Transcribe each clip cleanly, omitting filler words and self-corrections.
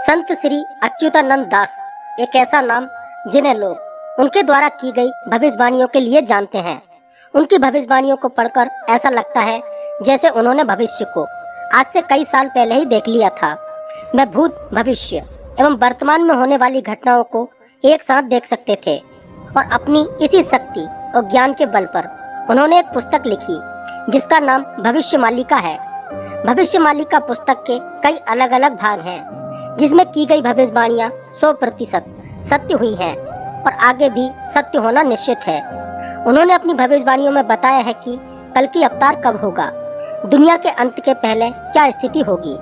संत श्री अच्युतानंद दास एक ऐसा नाम जिन्हें लोग उनके द्वारा की गई भविष्यवाणियों के लिए जानते हैं। उनकी भविष्यवाणियों को पढ़कर ऐसा लगता है जैसे उन्होंने भविष्य को आज से कई साल पहले ही देख लिया था। वह भूत, भविष्य एवं वर्तमान में होने वाली घटनाओं को एक साथ देख सकते थे और अपनी इसी शक्ति और ज्ञान के बल पर उन्होंने एक पुस्तक लिखी जिसका नाम भविष्य मालिका है। भविष्य मालिका पुस्तक के कई अलग अलग भाग हैं जिसमें की गई भविष्यवाणियां 100% सत्य हुई हैं और आगे भी सत्य होना निश्चित है। उन्होंने अपनी भविष्यवाणियों में बताया है कि कल की अवतार कब होगा, दुनिया के अंत के पहले क्या स्थिति होगी,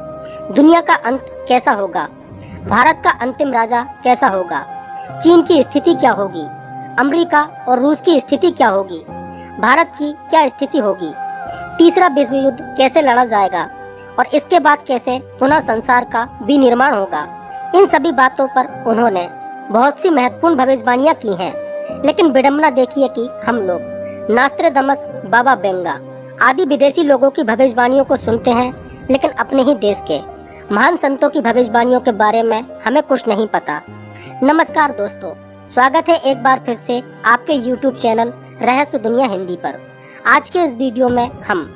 दुनिया का अंत कैसा होगा, भारत का अंतिम राजा कैसा होगा, चीन की स्थिति क्या होगी, अमेरिका और रूस की स्थिति क्या होगी, भारत की क्या स्थिति होगी, तीसरा विश्व युद्ध कैसे लड़ा जाएगा और इसके बाद कैसे पुनः संसार का विनिर्माण होगा। इन सभी बातों पर उन्होंने बहुत सी महत्वपूर्ण भविष्यवाणियां की हैं। लेकिन विडंबना देखिए कि हम लोग नास्ट्रेदामस, बाबा वेंगा आदि विदेशी लोगों की भविष्यवाणियों को सुनते हैं, लेकिन अपने ही देश के महान संतों की भविष्यवाणियों के बारे में हमें कुछ नहीं पता। नमस्कार दोस्तों, स्वागत है एक बार फिर से आपके YouTube चैनल रहस्य दुनिया हिंदी पर। आज के इस वीडियो में हम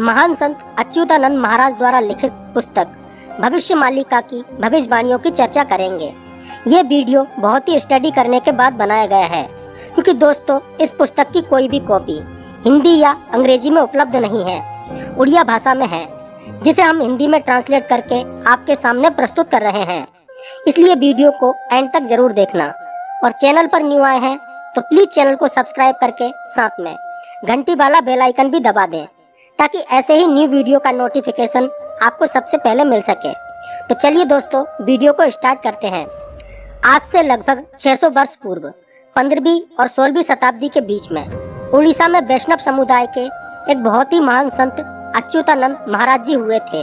महान संत अच्युतानंद महाराज द्वारा लिखित पुस्तक भविष्य मालिका की भविष्यवाणियों की चर्चा करेंगे। ये वीडियो बहुत ही स्टडी करने के बाद बनाया गया है, क्योंकि दोस्तों इस पुस्तक की कोई भी कॉपी हिंदी या अंग्रेजी में उपलब्ध नहीं है, उड़िया भाषा में है, जिसे हम हिंदी में ट्रांसलेट करके आपके सामने प्रस्तुत कर रहे हैं। इसलिए वीडियो को एंड तक जरूर देखना और चैनल पर न्यू आए हैं तो प्लीज चैनल को सब्सक्राइब करके साथ में घंटी वाला बेल आइकन भी दबा दें, ताकि ऐसे ही न्यू वीडियो का नोटिफिकेशन आपको सबसे पहले मिल सके। तो चलिए दोस्तों वीडियो को स्टार्ट करते हैं। आज से लगभग 600 वर्ष पूर्व 15वीं और 16वीं शताब्दी के बीच में उड़ीसा में वैष्णव समुदाय के एक बहुत ही महान संत अच्युतानंद महाराज जी हुए थे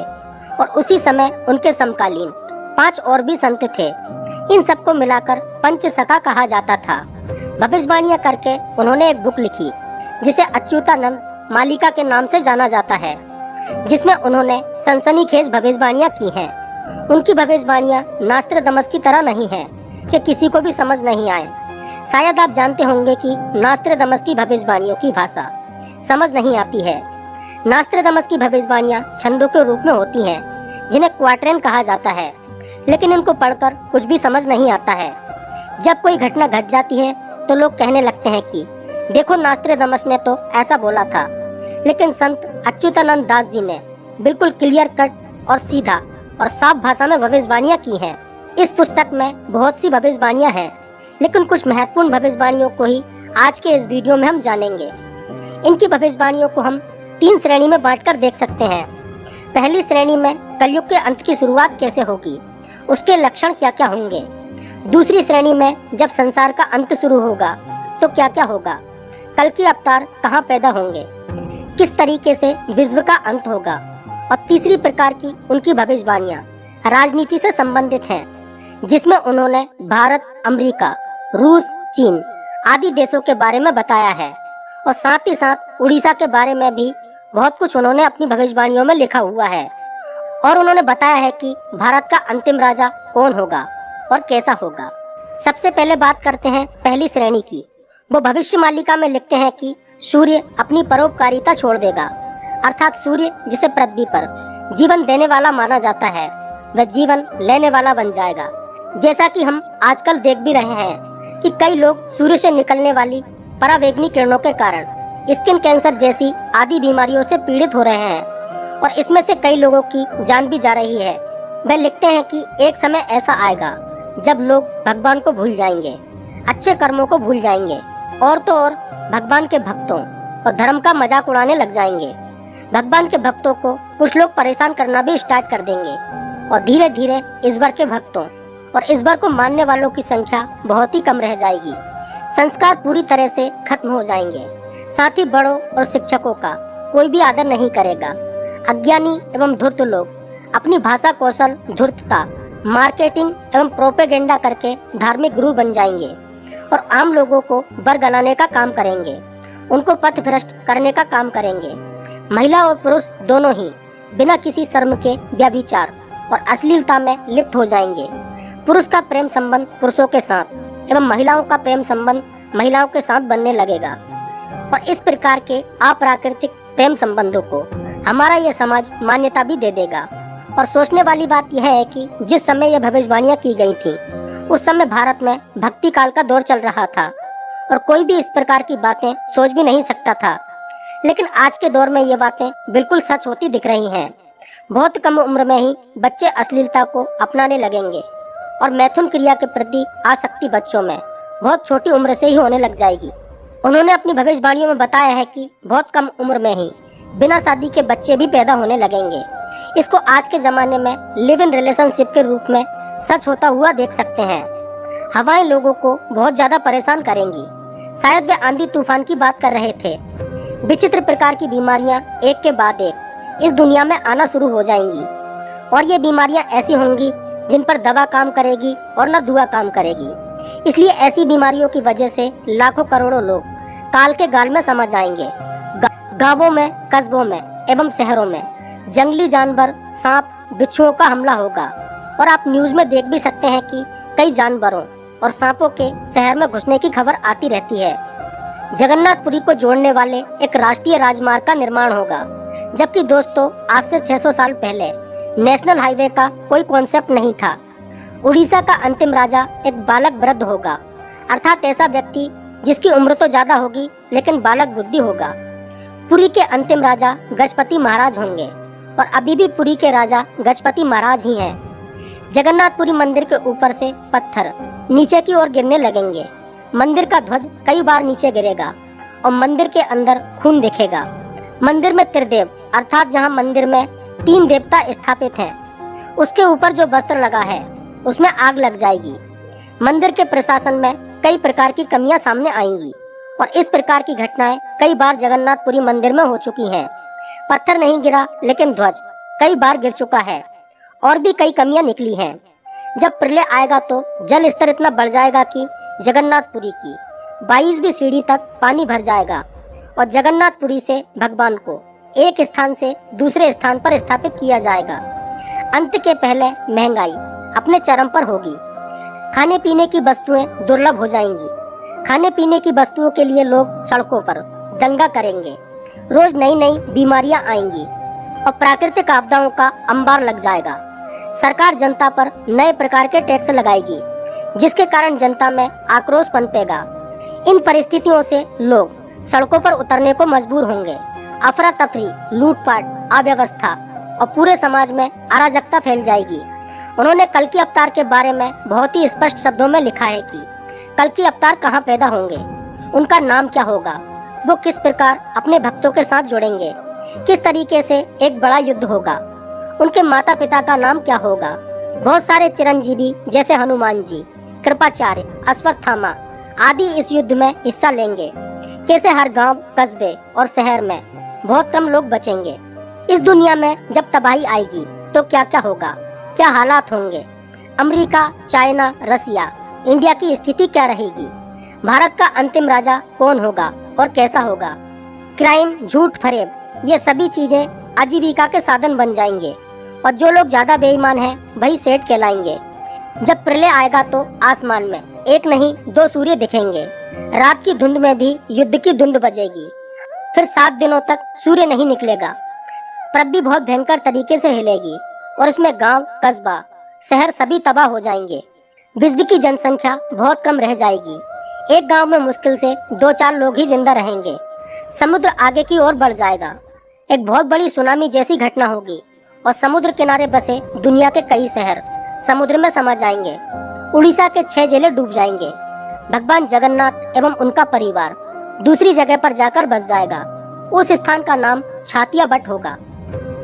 और उसी समय उनके समकालीन 5 और भी संत थे। इन सबको मिलाकर पंचसखा कहा जाता था। भविष्यवाणियां करके उन्होंने एक बुक लिखी जिसे अच्युतानंद मालिका के नाम से जाना जाता है, जिसमें उन्होंने सनसनीखेज भविष्यवाणियां की हैं। उनकी भविष्यवाणियां नास्ट्रेदामस की तरह नहीं है कि किसी को भी समझ नहीं आए। शायद आप जानते होंगे कि नास्ट्रेदामस की भविष्यवाणियों की भाषा समझ नहीं आती है। नास्ट्रेदामस की भविष्यवाणियां छंदों के रूप में होती हैं, जिन्हें क्वाट्रेन कहा जाता है, लेकिन इनको पढ़कर कुछ भी समझ नहीं आता है। जब कोई घटना घट जाती है तो लोग कहने लगते हैं कि देखो नास्ट्रेदामस ने तो ऐसा बोला था, लेकिन संत अच्युतानंद दास जी ने बिल्कुल क्लियर कट और सीधा और साफ भाषा में भविष्यवाणियां की हैं। इस पुस्तक में बहुत सी भविष्यवाणियां हैं, लेकिन कुछ महत्वपूर्ण भविष्यवाणियों को ही आज के इस वीडियो में हम जानेंगे। इनकी भविष्यवाणियों को हम 3 श्रेणी में बांटकर देख सकते हैं। पहली श्रेणी में कलयुग के अंत की शुरुआत कैसे होगी, उसके लक्षण क्या क्या होंगे। दूसरी श्रेणी में जब संसार का अंत शुरू होगा तो क्या क्या होगा, कल की अवतार कहाँ पैदा होंगे, किस तरीके से विश्व का अंत होगा। और तीसरी प्रकार की उनकी भविष्यवाणियां राजनीति से संबंधित हैं, जिसमें उन्होंने भारत, अमेरिका, रूस, चीन आदि देशों के बारे में बताया है और साथ ही साथ उड़ीसा के बारे में भी बहुत कुछ उन्होंने अपनी भविष्यवाणियों में लिखा हुआ है। और उन्होंने बताया है कि भारत का अंतिम राजा कौन होगा और कैसा होगा। सबसे पहले बात करते हैं पहली श्रेणी की। वो भविष्य मालिका में लिखते हैं कि सूर्य अपनी परोपकारिता छोड़ देगा, अर्थात सूर्य जिसे पृथ्वी पर जीवन देने वाला माना जाता है, वह जीवन लेने वाला बन जाएगा। जैसा कि हम आजकल देख भी रहे हैं कि कई लोग सूर्य से निकलने वाली परावैंगनी किरणों के कारण स्किन कैंसर जैसी आदि बीमारियों से पीड़ित हो रहे हैं और इसमें से कई लोगों की जान भी जा रही है। वह लिखते हैं कि एक समय ऐसा आएगा जब लोग भगवान को भूल जाएंगे, अच्छे कर्मों को भूल जाएंगे और तो और भगवान के भक्तों और धर्म का मजाक उड़ाने लग जाएंगे। भगवान के भक्तों को कुछ लोग परेशान करना भी स्टार्ट कर देंगे और धीरे धीरे ईश्वर के भक्तों और ईश्वर को मानने वालों की संख्या बहुत ही कम रह जाएगी। संस्कार पूरी तरह से खत्म हो जाएंगे। साथ ही बड़ों और शिक्षकों का कोई भी आदर नहीं करेगा। अज्ञानी एवं धूर्त लोग अपनी भाषा कौशल, धूर्तता, मार्केटिंग एवं प्रोपेगेंडा करके धार्मिक गुरु बन जाएंगे और आम लोगों को बरगलाने का काम करेंगे, उनको पथ भ्रष्ट करने का काम करेंगे। महिला और पुरुष दोनों ही बिना किसी शर्म के व्यभिचार और अश्लीलता में लिप्त हो जाएंगे पुरुष का प्रेम संबंध पुरुषों के साथ एवं महिलाओं का प्रेम संबंध महिलाओं के साथ बनने लगेगा। और इस प्रकार के अप्राकृतिक प्रेम संबंधों को हमारा यह समाज मान्यता भी दे देगा। और सोचने वाली बात यह है कि जिस समय यह भविष्यवाणियां की गई थी उस समय भारत में भक्ति काल का दौर चल रहा था और कोई भी इस प्रकार की बातें सोच भी नहीं सकता था। लेकिन आज के दौर में ये बातें बिल्कुल सच होती दिख रही हैं। बहुत कम उम्र में ही बच्चे अश्लीलता को अपनाने लगेंगे और मैथुन क्रिया के प्रति आसक्ति बच्चों में बहुत छोटी उम्र से ही होने लग जाएगी। उन्होंने अपनी भविष्यवाणियों में बताया है कि बहुत कम उम्र में ही बिना शादी के बच्चे भी पैदा होने लगेंगे। इसको आज के जमाने में लिव इन रिलेशनशिप के रूप में सच होता हुआ देख सकते हैं। हवाएं लोगों को बहुत ज्यादा परेशान करेंगी। शायद वे आंधी तूफान की बात कर रहे थे। विचित्र प्रकार की बीमारियां एक के बाद एक इस दुनिया में आना शुरू हो जाएंगी और ये बीमारियां ऐसी होंगी जिन पर दवा काम करेगी और न दुआ काम करेगी। इसलिए ऐसी बीमारियों की वजह से लाखों करोड़ों लोग काल के गाल में समा जाएंगे। गांवों में, कस्बों में एवं शहरों में जंगली जानवर, सांप, बिच्छुओं का हमला होगा। और आप न्यूज में देख भी सकते हैं कि कई जानवरों और सांपों के शहर में घुसने की खबर आती रहती है। जगन्नाथपुरी को जोड़ने वाले एक राष्ट्रीय राजमार्ग का निर्माण होगा, जबकि दोस्तों आज से 600 साल पहले नेशनल हाईवे का कोई कॉन्सेप्ट नहीं था। उड़ीसा का अंतिम राजा एक बालक वृद्ध होगा, अर्थात ऐसा व्यक्ति जिसकी उम्र तो ज्यादा होगी लेकिन बालक बुद्धि होगा। पुरी के अंतिम राजा गजपति महाराज होंगे और अभी भी पुरी के राजा गजपति महाराज ही हैं। जगन्नाथपुरी मंदिर के ऊपर से पत्थर नीचे की ओर गिरने लगेंगे। मंदिर का ध्वज कई बार नीचे गिरेगा और मंदिर के अंदर खून दिखेगा। मंदिर में त्रिदेव अर्थात जहां मंदिर में 3 देवता स्थापित हैं, उसके ऊपर जो वस्त्र लगा है उसमें आग लग जाएगी। मंदिर के प्रशासन में कई प्रकार की कमियां सामने आएंगी और इस प्रकार की घटनाएं कई बार जगन्नाथपुरी मंदिर में हो चुकी हैं। पत्थर नहीं गिरा लेकिन ध्वज कई बार गिर चुका है और भी कई कमियां निकली हैं। जब प्रलय आएगा तो जल स्तर इतना बढ़ जाएगा कि जगन्नाथपुरी की 22वीं सीढ़ी तक पानी भर जाएगा और जगन्नाथपुरी से भगवान को एक स्थान से दूसरे स्थान पर स्थापित किया जाएगा। अंत के पहले महंगाई अपने चरम पर होगी। खाने पीने की वस्तुएं दुर्लभ हो जाएंगी। खाने पीने की वस्तुओं के लिए लोग सड़कों पर दंगा करेंगे। रोज नई नई बीमारियां आएंगी और प्राकृतिक आपदाओं का अंबार लग जाएगा। सरकार जनता पर नए प्रकार के टैक्स लगाएगी, जिसके कारण जनता में आक्रोश पनपेगा। इन परिस्थितियों से लोग सड़कों पर उतरने को मजबूर होंगे। अफरा तफरी, लूटपाट, अव्यवस्था और पूरे समाज में अराजकता फैल जाएगी। उन्होंने कल्कि अवतार के बारे में बहुत ही स्पष्ट शब्दों में लिखा है कि कल्कि अवतार कहाँ पैदा होंगे, उनका नाम क्या होगा, वो किस प्रकार अपने भक्तों के साथ जुड़ेंगे, किस तरीके से एक बड़ा युद्ध होगा, उनके माता पिता का नाम क्या होगा। बहुत सारे चिरंजीवी जैसे हनुमान जी, कृपाचार्य, अश्वत्थामा आदि इस युद्ध में हिस्सा लेंगे। कैसे हर गांव, कस्बे और शहर में बहुत कम लोग बचेंगे। इस दुनिया में जब तबाही आएगी तो क्या क्या होगा, क्या हालात होंगे। अमेरिका, चाइना, रसिया, इंडिया की स्थिति क्या रहेगी। भारत का अंतिम राजा कौन होगा और कैसा होगा। क्राइम, झूठ, फरेब ये सभी चीजें आजीविका के साधन बन जाएंगे और जो लोग ज्यादा बेईमान हैं वही सेठ कहलाएंगे। जब प्रलय आएगा तो आसमान में एक नहीं 2 सूर्य दिखेंगे। रात की धुंध में भी युद्ध की धुंध बजेगी। फिर 7 दिनों तक सूर्य नहीं निकलेगा। पृथ्वी बहुत भयंकर तरीके से हिलेगी और इसमें गांव, कस्बा, शहर सभी तबाह हो जाएंगे। विश्व की जनसंख्या बहुत कम रह जाएगी। एक गांव में मुश्किल से 2-4 लोग ही जिंदा रहेंगे। समुद्र आगे की ओर बढ़ जाएगा। एक बहुत बड़ी सुनामी जैसी घटना होगी और समुद्र किनारे बसे दुनिया के कई शहर समुद्र में समा जाएंगे। उड़ीसा के 6 जिले डूब जाएंगे। भगवान जगन्नाथ एवं उनका परिवार दूसरी जगह पर जाकर बस जाएगा। उस स्थान का नाम छातिया बट होगा।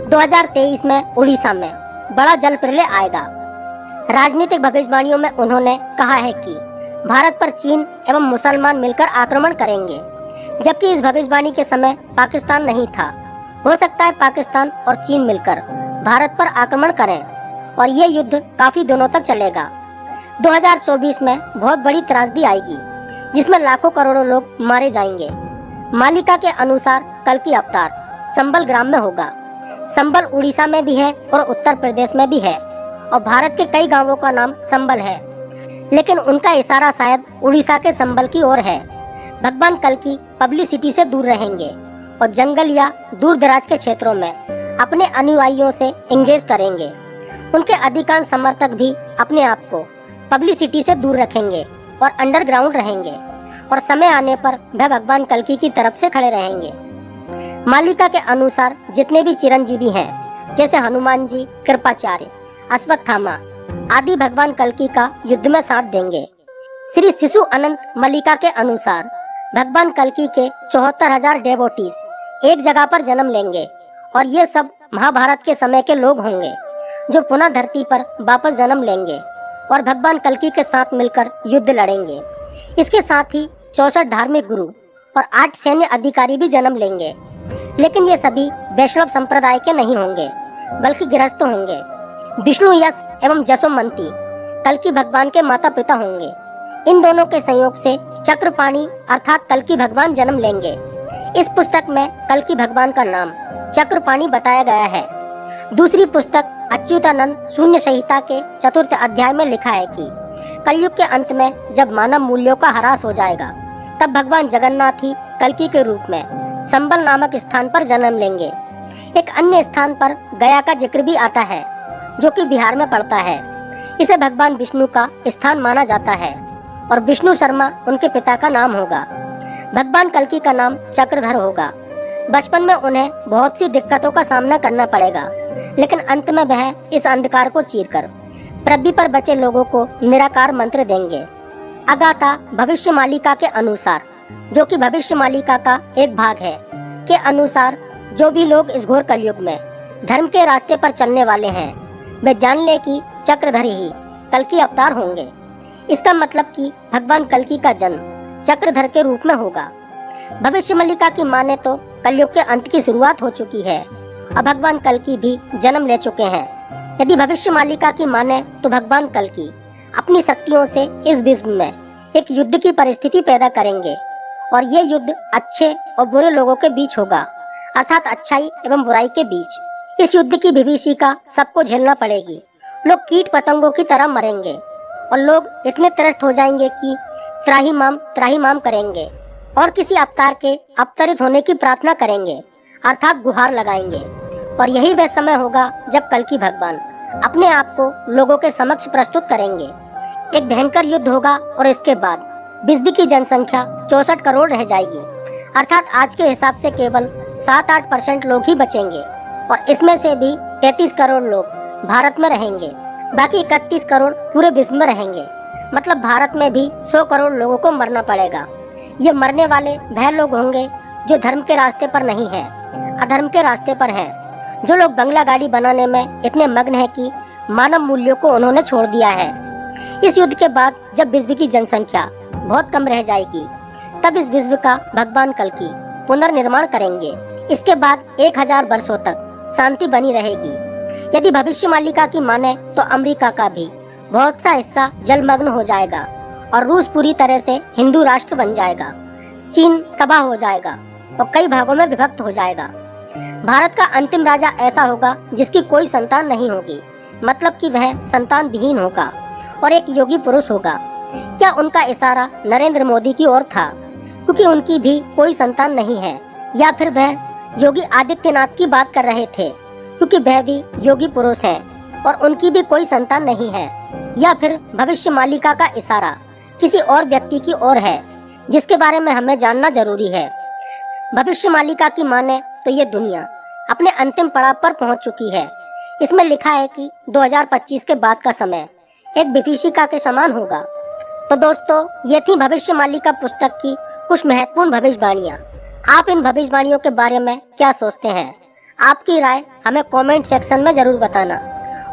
2023 में उड़ीसा में बड़ा जल प्रलय आएगा। राजनीतिक भविष्यवाणियों में उन्होंने कहा है कि भारत पर चीन एवं मुसलमान मिलकर आक्रमण करेंगे, जबकि इस भविष्यवाणी के समय पाकिस्तान नहीं था। हो सकता है पाकिस्तान और चीन मिलकर भारत पर आक्रमण करें और ये युद्ध काफी दिनों तक चलेगा। 2024 में बहुत बड़ी त्रासदी आएगी जिसमें लाखों करोड़ों लोग मारे जाएंगे। मालिका के अनुसार कल्कि अवतार संबल ग्राम में होगा। संबल उड़ीसा में भी है और उत्तर प्रदेश में भी है और भारत के कई गांवों का नाम संबल है, लेकिन उनका इशारा शायद उड़ीसा के संबल की ओर है। भगवान कल्कि पब्लिसिटी से दूर रहेंगे और जंगल या दूर दराज के क्षेत्रों में अपने अनुयायियों से एंगेज करेंगे। उनके अधिकांश समर्थक भी अपने आप को पब्लिसिटी से दूर रखेंगे और अंडरग्राउंड रहेंगे और समय आने पर वह भगवान कल्कि की तरफ से खड़े रहेंगे। मालिका के अनुसार जितने भी चिरंजीवी हैं, जैसे हनुमान जी, कृपाचार्य, अश्वत्थामा आदि भगवान कल्कि का युद्ध में साथ देंगे। श्री शिशु अनंत मल्लिका के अनुसार भगवान कल्कि के 74,000 डेवोटीज एक जगह पर जन्म लेंगे और ये सब महाभारत के समय के लोग होंगे जो पुनः धरती पर वापस जन्म लेंगे और भगवान कल्कि के साथ मिलकर युद्ध लड़ेंगे। इसके साथ ही 64 धार्मिक गुरु और 8 सैन्य अधिकारी भी जन्म लेंगे, लेकिन ये सभी वैष्णव संप्रदाय के नहीं होंगे बल्कि गृहस्थ होंगे। विष्णु यश एवं जसोमंती कल्कि भगवान के माता पिता होंगे। इन दोनों के संयोग से चक्रपाणी अर्थात कल्कि भगवान जन्म लेंगे। इस पुस्तक में कल्कि भगवान का नाम चक्रपाणी बताया गया है। दूसरी पुस्तक अच्युतानंद शून्य संहिता के 4th अध्याय में लिखा है कि कलयुग के अंत में जब मानव मूल्यों का ह्रास हो जाएगा, तब भगवान जगन्नाथ ही कल्कि के रूप में संबल नामक स्थान पर जन्म लेंगे। एक अन्य स्थान पर गया का जिक्र भी आता है, जो कि बिहार में पड़ता है। इसे भगवान विष्णु का स्थान माना जाता है और विष्णु शर्मा उनके पिता का नाम होगा। भगवान कल्कि का नाम चक्रधर होगा। बचपन में उन्हें बहुत सी दिक्कतों का सामना करना पड़ेगा, लेकिन अंत में वह इस अंधकार को चीरकर पृथ्वी पर बचे लोगों को निराकार मंत्र देंगे। अगाथा भविष्य मालिका के अनुसार, जो कि भविष्य मालिका का एक भाग है, के अनुसार जो भी लोग इस घोर कलयुग में धर्म के रास्ते पर चलने वाले हैं, वे जान ले कि चक्रधर ही कल्कि अवतार होंगे। इसका मतलब कि भगवान कल्कि का जन्म चक्रधर के रूप में होगा। भविष्य मालिका की माने तो कलयुग के अंत की शुरुआत हो चुकी है और भगवान कल्कि भी जन्म ले चुके हैं। यदि भविष्य मालिका की माने तो भगवान कल्कि अपनी शक्तियों से इस विश्व में एक युद्ध की परिस्थिति पैदा करेंगे और ये युद्ध अच्छे और बुरे लोगों के बीच होगा, अर्थात अच्छाई एवं बुराई के बीच। इस युद्ध की विभीषिका सबको झेलना पड़ेगी। लोग कीट पतंगों की तरह मरेंगे और लोग इतने त्रस्त हो जाएंगे कि त्राही माम करेंगे और किसी अवतार के अवतरित होने की प्रार्थना करेंगे, अर्थात गुहार लगाएंगे। और यही वह समय होगा जब कल्कि भगवान अपने आप को लोगों के समक्ष प्रस्तुत करेंगे। एक भयंकर युद्ध होगा और इसके बाद विश्व की जनसंख्या 64 करोड़ रह जाएगी, अर्थात आज के हिसाब से केवल 7-8% लोग ही बचेंगे और इसमें से भी 33 करोड़ लोग भारत में रहेंगे, बाकी 31 करोड़ पूरे विश्व में रहेंगे। मतलब भारत में भी 100 करोड़ लोगों को मरना पड़ेगा। ये मरने वाले वह लोग होंगे जो धर्म के रास्ते पर नहीं है, अधर्म के रास्ते पर हैं, जो लोग बंगला गाड़ी बनाने में इतने मग्न है कि मानव मूल्यों को उन्होंने छोड़ दिया है। इस युद्ध के बाद जब विश्व की जनसंख्या बहुत कम रह जाएगी, तब इस विश्व का भगवान कल्कि पुनर्निर्माण करेंगे। इसके बाद 1000 वर्षों तक शांति बनी रहेगी। यदि भविष्य मालिका की माने तो अमेरिका का भी बहुत सा हिस्सा जलमग्न हो जाएगा और रूस पूरी तरह से हिंदू राष्ट्र बन जाएगा। चीन तबाह हो जाएगा और कई भागों में विभक्त हो जाएगा। भारत का अंतिम राजा ऐसा होगा जिसकी कोई संतान नहीं होगी, मतलब कि वह संतान विहीन होगा और एक योगी पुरुष होगा। क्या उनका इशारा नरेंद्र मोदी की ओर था, क्योंकि उनकी भी कोई संतान नहीं है, या फिर वह योगी आदित्यनाथ की बात कर रहे थे क्योंकि वह भी योगी पुरुष है और उनकी भी कोई संतान नहीं है, या फिर भविष्य मालिका का इशारा किसी और व्यक्ति की ओर है जिसके बारे में हमें जानना जरूरी है। भविष्य मालिका की माने तो ये दुनिया अपने अंतिम पड़ाव पर पहुंच चुकी है। इसमें लिखा है कि 2025 के बाद का समय एक विभीषिका के समान होगा। तो दोस्तों, ये थी भविष्य मालिका पुस्तक की कुछ महत्वपूर्ण भविष्यवाणियाँ। आप इन भविष्यवाणियों के बारे में क्या सोचते हैं? आपकी राय हमें कमेंट सेक्शन में जरूर बताना।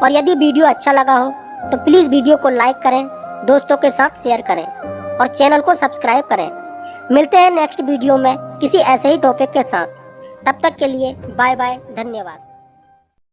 और यदि वीडियो अच्छा लगा हो तो प्लीज वीडियो को लाइक करें, दोस्तों के साथ शेयर करें और चैनल को सब्सक्राइब करें। मिलते हैं नेक्स्ट वीडियो में किसी ऐसे ही टॉपिक के साथ। तब तक के लिए बाय बाय, धन्यवाद।